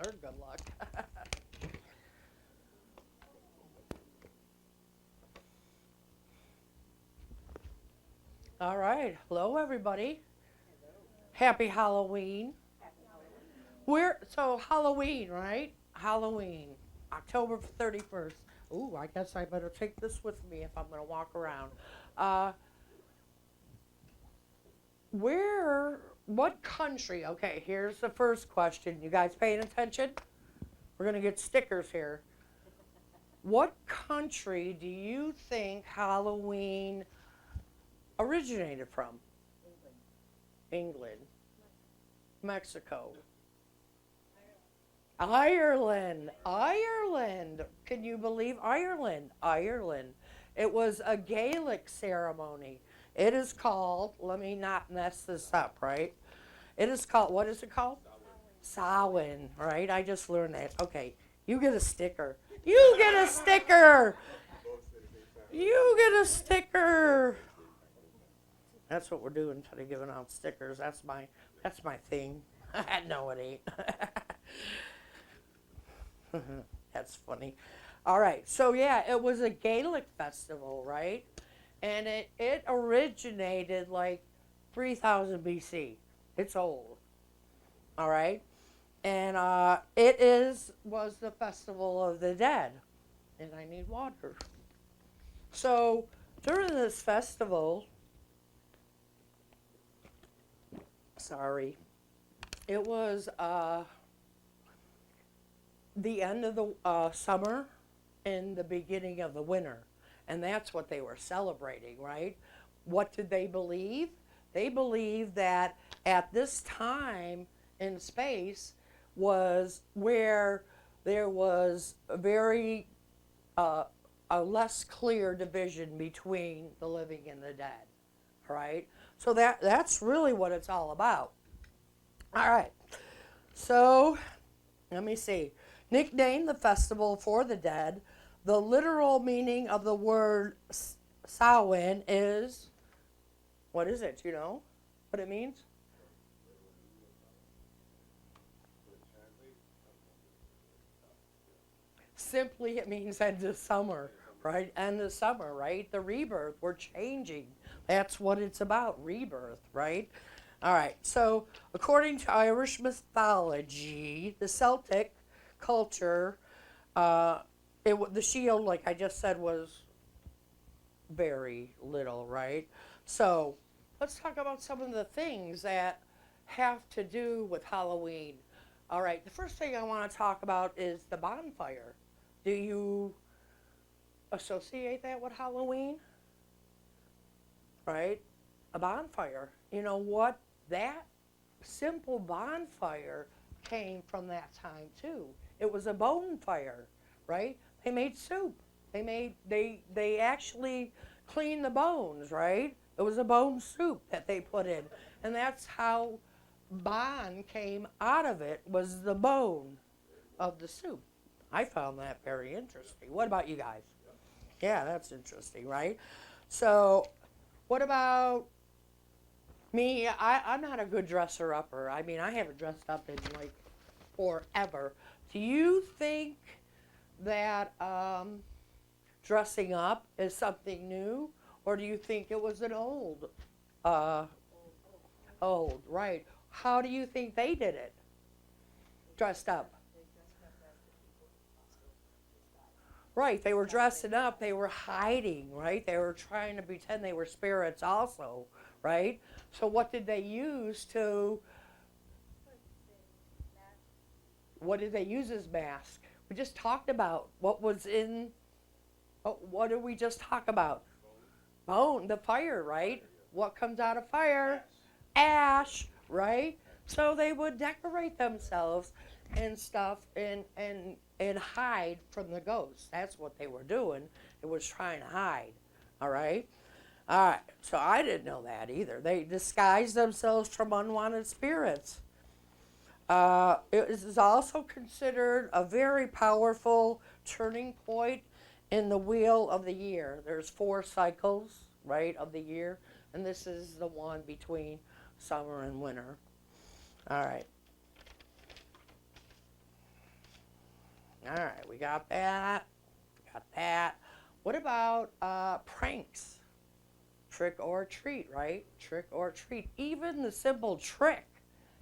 her good luck. All right. Hello, everybody. Happy Halloween. We're so Halloween, right? Halloween, October 31st. Ooh, I guess I better take this with me if I'm going to walk around. Uh, what country? Okay, here's the first question. You guys paying attention? We're going to get stickers here. What country do you think Halloween originated from? England. Mexico. Ireland. Ireland. Can you believe Ireland? Ireland. It was a Gaelic ceremony. It is called, let me not mess this up, right? It is called, what is it called? Samhain, right? I just learned that. Okay, you get a sticker. You get a sticker. You get a sticker. That's what we're doing, today, giving out stickers. That's my thing. No, it ain't. That's funny. All right, so yeah, it was a Gaelic festival, right? And it originated like 3000 BC. It's old. All right, and was the festival of the dead, and I need water. So during this festival, sorry, it was the end of the summer and the beginning of the winter. And that's what they were celebrating, right? What did they believe? They believed that at this time in space was where there was a less clear division between the living and the dead, right? So that's really what it's all about. All right. So let me see. Nicknamed the festival for the dead, the literal meaning of the word Samhain is, what is it? You know what it means? Simply, it means end of summer, right? End of summer, right? The rebirth. We're changing. That's what it's about, rebirth, right? All right. So, according to Irish mythology, the Celtic culture, the shield, like I just said, was very little, right? So, let's talk about some of the things that have to do with Halloween. All right. The first thing I want to talk about is the bonfire. Do you associate that with Halloween? Right? A bonfire. You know what? That simple bonfire came from that time too. It was a bone fire, right? They made soup. They actually cleaned the bones, right? It was a bone soup that they put in. And that's how bon came out of it, was the bone of the soup. I found that very interesting. What about you guys? Yeah, that's interesting, right? So, what about me? I'm not a good dresser upper. I mean, I haven't dressed up in like forever. Do you think that dressing up is something new, or do you think it was an uh, old, right? How do you think they did it? Dressed up. Right, they were dressing up, they were hiding, right? They were trying to pretend they were spirits also, right? So what did they use what did they use as mask? We just talked about what was in, what did we just talk about? Bone, the fire, right? What comes out of fire? Ash, right? So they would decorate themselves and stuff and hide from the ghosts. That's what they were doing. It was trying to hide. All right? All right. So I didn't know that either. They disguised themselves from unwanted spirits. It is also considered a very powerful turning point in the wheel of the year. There's 4 cycles, right, of the year, and this is the one between summer and winter. All right. All right, we got that. Got that. What about pranks? Trick or treat, right? Trick or treat. Even the simple trick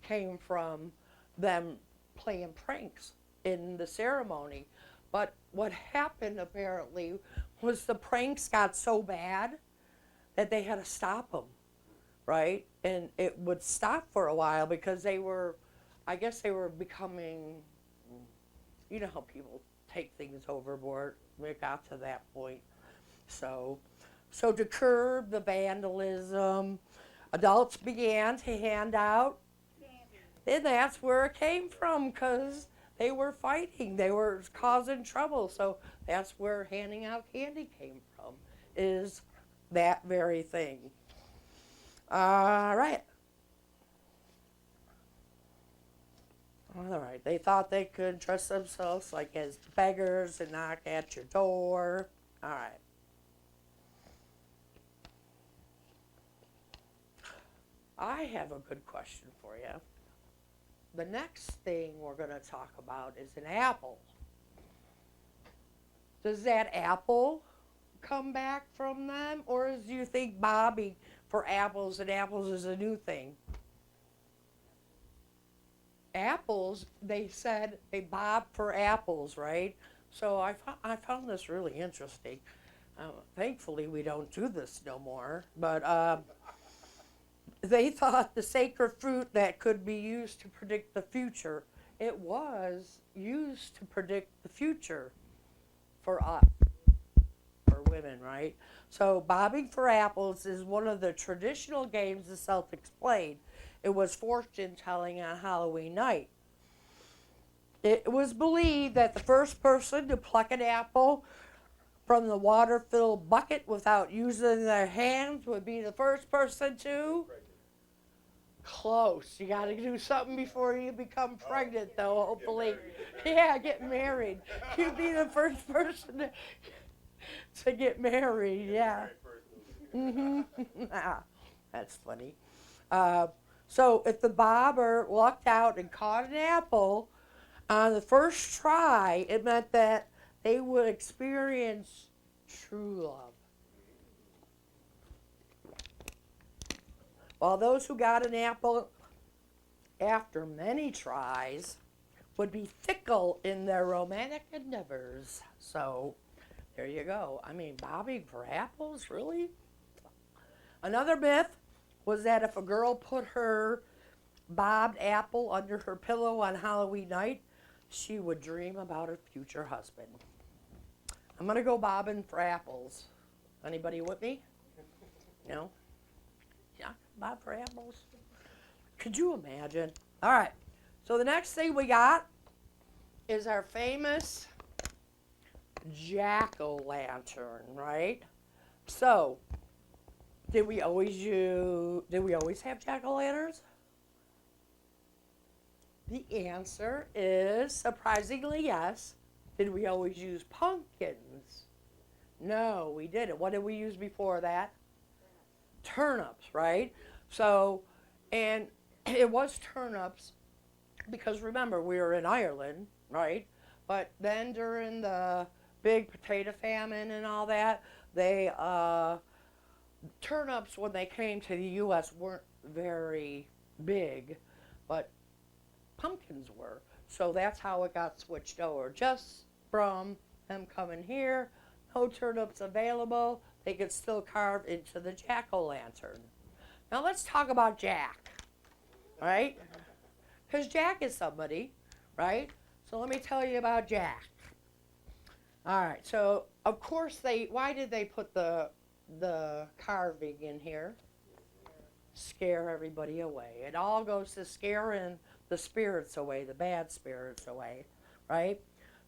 came from them playing pranks in the ceremony. But what happened apparently was the pranks got so bad that they had to stop them, right? And it would stop for a while because I guess they were becoming, you know how people take things overboard. We got to that point. So to curb the vandalism, adults began to hand out, and that's where it came from, because they were fighting, they were causing trouble. So that's where handing out candy came from, is that very thing. All right. All right. They thought they could dress themselves like as beggars and knock at your door. All right. I have a good question for you. The next thing we're going to talk about is an apple. Does that apple come back from them, or do you think bobbing for apples and apples is a new thing? Apples, they said they bob for apples, right? So I found this really interesting. Thankfully, we don't do this no more, but they thought the sacred fruit that could be used to predict the future, it was used to predict the future for us, for women, right? So bobbing for apples is one of the traditional games the Celtics played. It was fortune telling on Halloween night. It was believed that the first person to pluck an apple from the water-filled bucket without using their hands would be the first person to... Close. You got to do something before you become pregnant, though, hopefully. Get married. You'd be the first person to get married, yeah. That's funny. So if the bobber lucked out and caught an apple on the first try, it meant that they would experience true love. While those who got an apple after many tries would be fickle in their romantic endeavors. So there you go. I mean, bobbing for apples, really? Another myth was that if a girl put her bobbed apple under her pillow on Halloween night, she would dream about her future husband. I'm going to go bobbing for apples. Anybody with me? No? Yeah, bob for apples. Could you imagine? All right. So the next thing we got is our famous jack-o'-lantern, right? So, did we always have jack-o'-lanterns? The answer is surprisingly yes. Did we always use pumpkins? No, we didn't. What did we use before that? Turnips, right? So, and it was turnips because remember, we were in Ireland, right? But then during the big potato famine and all that, turnips, when they came to the U.S., weren't very big, but pumpkins were. So that's how it got switched over. Just from them coming here, no turnips available, they could still carve into the jack-o'-lantern. Now let's talk about Jack, right? Because Jack is somebody, right? So let me tell you about Jack. All right, so of course why did they put the carving in here? Scare everybody away. It all goes to scaring the spirits away, the bad spirits away, right?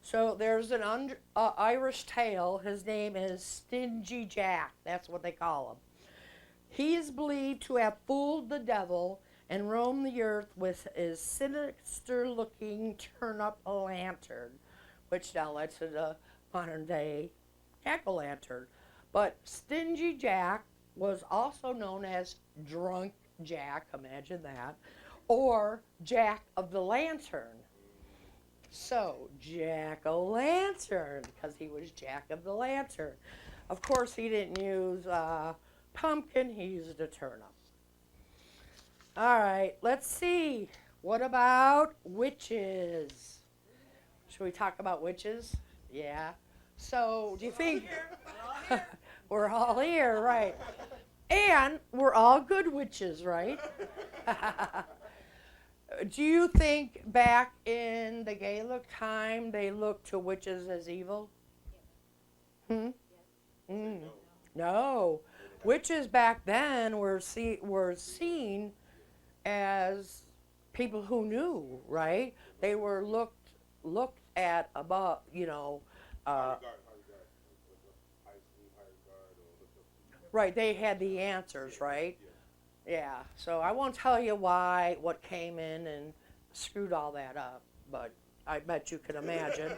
So there's an Irish tale. His name is Stingy Jack. That's what they call him. He is believed to have fooled the devil and roamed the earth with his sinister-looking turnip-o'-lantern, which now led to the modern-day jack-o'-lantern. But Stingy Jack was also known as Drunk Jack, imagine that, or Jack of the Lantern. So, jack-o'-lantern, because he was Jack of the Lantern. Of course, he didn't use pumpkin, he used a turnip. All right, let's see. What about witches? Should we talk about witches? Yeah. So, do you think we're all here, right? And we're all good witches, right? Do you think back in the Gaelic time they looked to witches as evil? Hmm? Mm. No. Witches back then were seen as people who knew, right? They were looked at above, right, they had the answers, right? Yeah, so I won't tell you what came in and screwed all that up, but I bet you can imagine.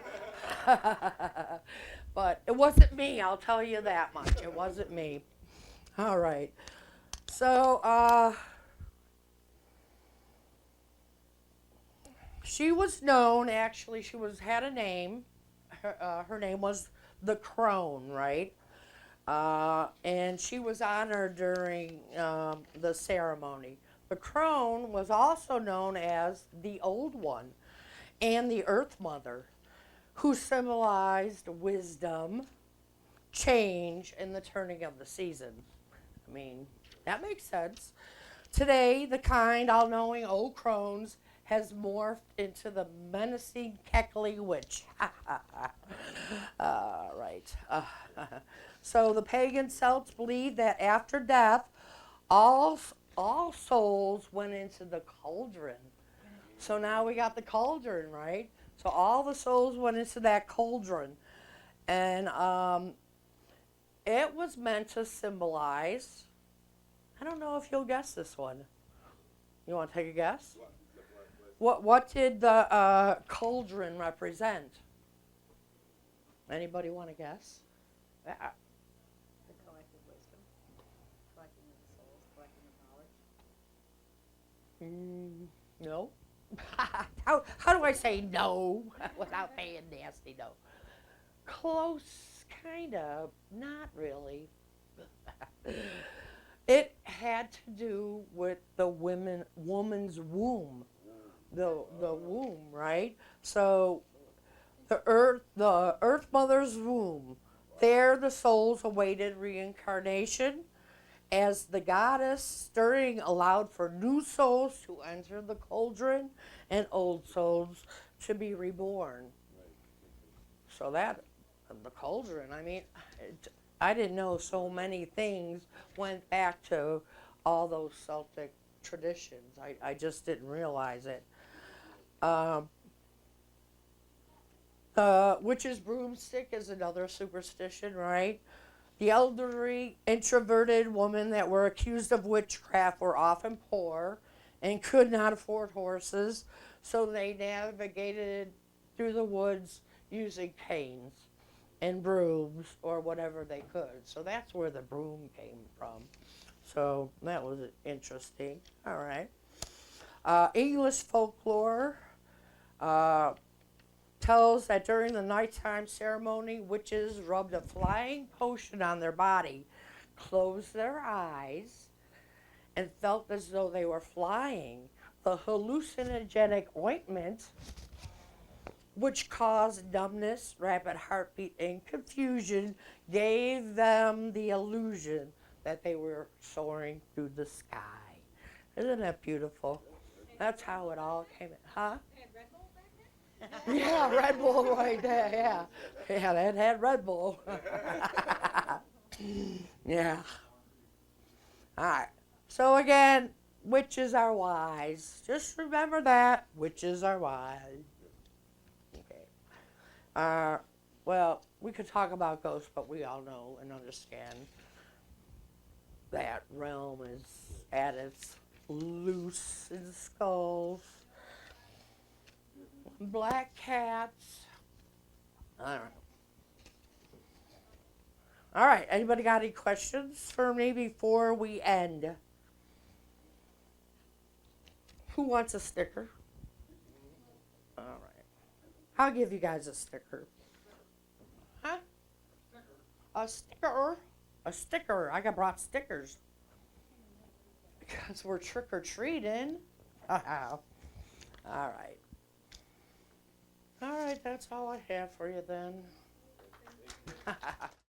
But it wasn't me, I'll tell you that much. It wasn't me. All right. So, she was known, actually, had a name. Her name was the Crone, right? And she was honored during the ceremony. The crone was also known as the Old One and the Earth Mother, who symbolized wisdom, change, and the turning of the season. I mean, that makes sense. Today, the kind, all-knowing old crones has morphed into the menacing, cackling witch. Right. So the pagan Celts believed that after death, all souls went into the cauldron. So now we got the cauldron, right? So all the souls went into that cauldron. And it was meant to symbolize, I don't know if you'll guess this one. You want to take a guess? What did the cauldron represent? Anybody want to guess? The collective wisdom, collecting of the souls, collecting the knowledge. No. How do I say no without being nasty? No. Close, kind of, not really. It had to do with the woman's womb, the womb, right? So the earth mother's womb. There, the souls awaited reincarnation. As the goddess stirring allowed for new souls to enter the cauldron and old souls to be reborn. So that, the cauldron, I mean, I didn't know so many things went back to all those Celtic traditions. I just didn't realize it. The witch's broomstick is another superstition, right? The elderly, introverted women that were accused of witchcraft were often poor and could not afford horses, so they navigated through the woods using canes and brooms or whatever they could. So that's where the broom came from. So that was interesting. All right. English folklore tells that during the nighttime ceremony, witches rubbed a flying potion on their body, closed their eyes, and felt as though they were flying. The hallucinogenic ointment, which caused numbness, rapid heartbeat, and confusion, gave them the illusion that they were soaring through the sky. Isn't that beautiful? That's how it all came in. Huh? Yeah, Red Bull right there, yeah. Yeah, that had Red Bull. Yeah. All right. So again, witches are wise. Just remember that. Witches are wise. Okay. Well, we could talk about ghosts, but we all know and understand that realm is at its loose in skulls. Black cats. I don't know. All right. Anybody got any questions for me before we end? Who wants a sticker? All right. I'll give you guys a sticker. Huh? A sticker? A sticker. I got brought stickers. Because we're trick-or-treating. All right. All right, that's all I have for you then.